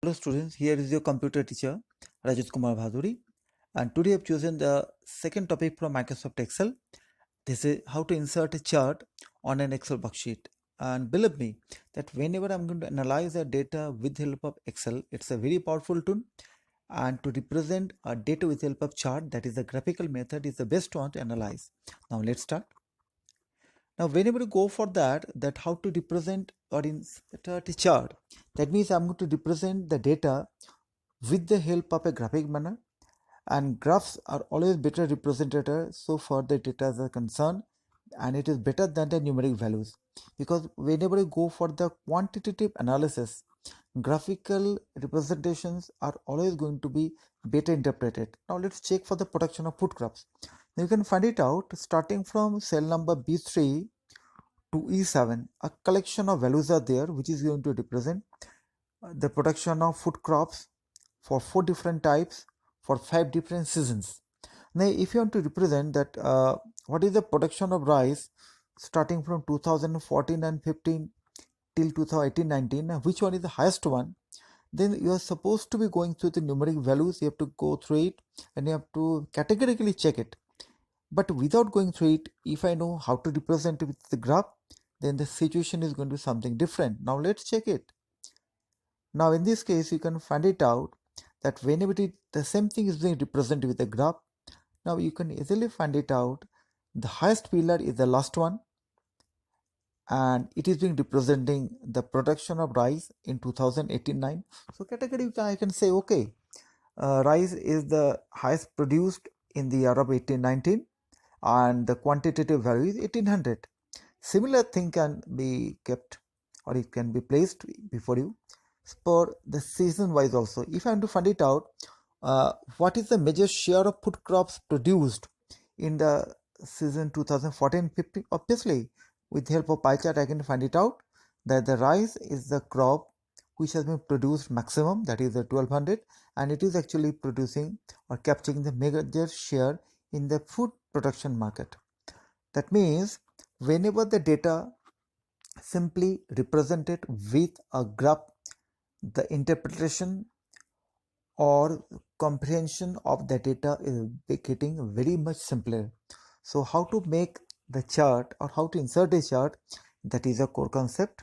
Hello students, here is your computer teacher Rajat Kumar Bhaduri, and today I've chosen the second topic from Microsoft Excel. This is how to insert a chart on an Excel worksheet. And believe me that whenever I'm going to analyze the data with the help of Excel, it's a very powerful tool. And to represent a data with the help of chart, that is the graphical method, is the best one to analyze. Now let's start. Now, whenever you go for that how to represent or insert a chart, that means I'm going to represent the data with the help of a graphic manner, and graphs are always better representative so far the data are concerned, and it is better than the numeric values, because whenever you go for the quantitative analysis, graphical representations are always going to be better interpreted. Now let's check for the production of food crops. Now you can find it out starting from cell number B3 to E7. A collection of values are there which is going to represent the production of food crops for 4 different types for 5 different seasons. Now if you want to represent that what is the production of rice starting from 2014 and 15 till 2018-19, which one is the highest one, then you are supposed to be going through the numeric values. You have to go through it and you have to categorically check it. But without going through it, if I know how to represent it with the graph, then the situation is going to be something different. Now let's check it. Now in this case, you can find it out that whenever the same thing is being represented with a graph, now you can easily find it out. The highest pillar is the last one, and it is being representing the production of rice in 2018-9. So category I can say, okay, rice is the highest produced in the year of 1819, and the quantitative value is 1800. Similar thing can be kept, or it can be placed before you for the season wise also. If I am to find it out, what is the major share of food crops produced in the season 2014-15? Obviously, with the help of pie chart, I can find it out that the rice is the crop which has been produced maximum, that is the 1200, and it is actually producing or capturing the major share in the food production market. That means whenever the data simply represented with a graph, the interpretation or comprehension of the data is getting very much simpler. So how to make the chart or how to insert a chart, that is a core concept.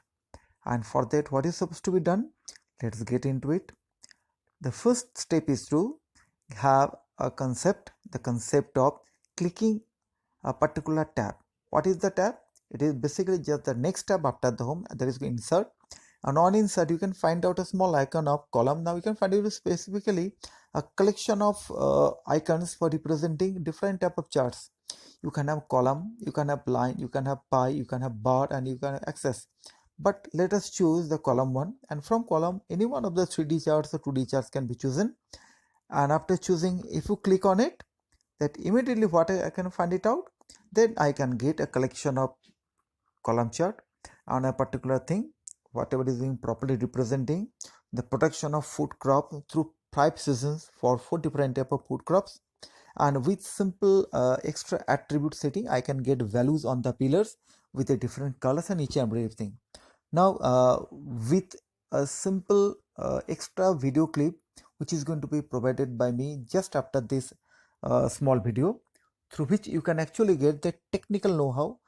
And for that, what is supposed to be done? Let's get into it. The first step is to have a concept, the concept of clicking a particular tab. What is the tab? It is basically just the next tab after the home. There is insert, and on insert you can find out a small icon of column. Now you can find it specifically a collection of icons for representing different type of charts. You can have column, you can have line, you can have pie, you can have bar, and you can have axis. But let us choose the column one, and from column any one of the 3D charts or 2D charts can be chosen. And after choosing, if you click on it, that immediately what I can find it out, then I can get a collection of column chart on a particular thing, whatever is being properly representing the production of food crop through 5 seasons for 4 different type of food crops. And with simple extra attribute setting, I can get values on the pillars with a different colors and each and everything. Now with a simple extra video clip which is going to be provided by me just after this small video, through which you can actually get the technical know-how,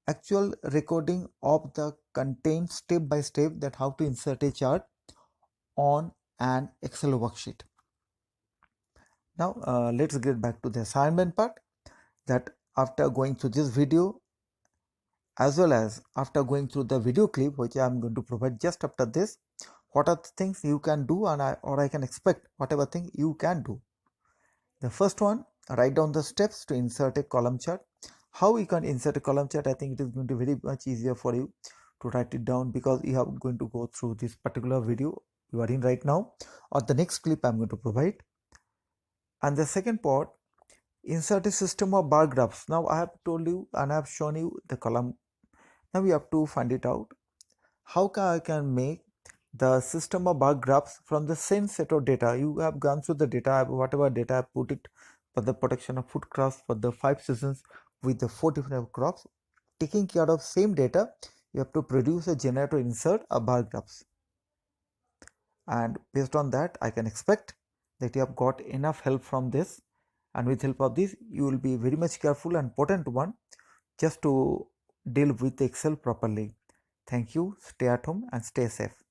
actual recording of the content step by step, that how to insert a chart on an Excel worksheet. Now let's get back to the assignment part, that after going through this video as well as after going through the video clip which I am going to provide just after this, what are the things you can do, and I can expect whatever thing you can do. The first one, write down the steps to insert a column chart. How you can insert a column chart, I think it is going to be very much easier for you to write it down, because you are going to go through this particular video you are in right now, or the next clip I am going to provide. And the second part, insert a system of bar graphs. Now I have told you and I have shown you the column. Now we have to find it out. How I can make the system of bar graphs from the same set of data? You have gone through the data, whatever data I put it for the production of food crops for the 5 seasons with the 4 different crops. Taking care of same data, you have to produce a generator insert a bar graphs. and based on that I can expect that you have got enough help from this, and with help of this you will be very much careful and potent one just to deal with Excel properly. Thank you. Stay at home and stay safe.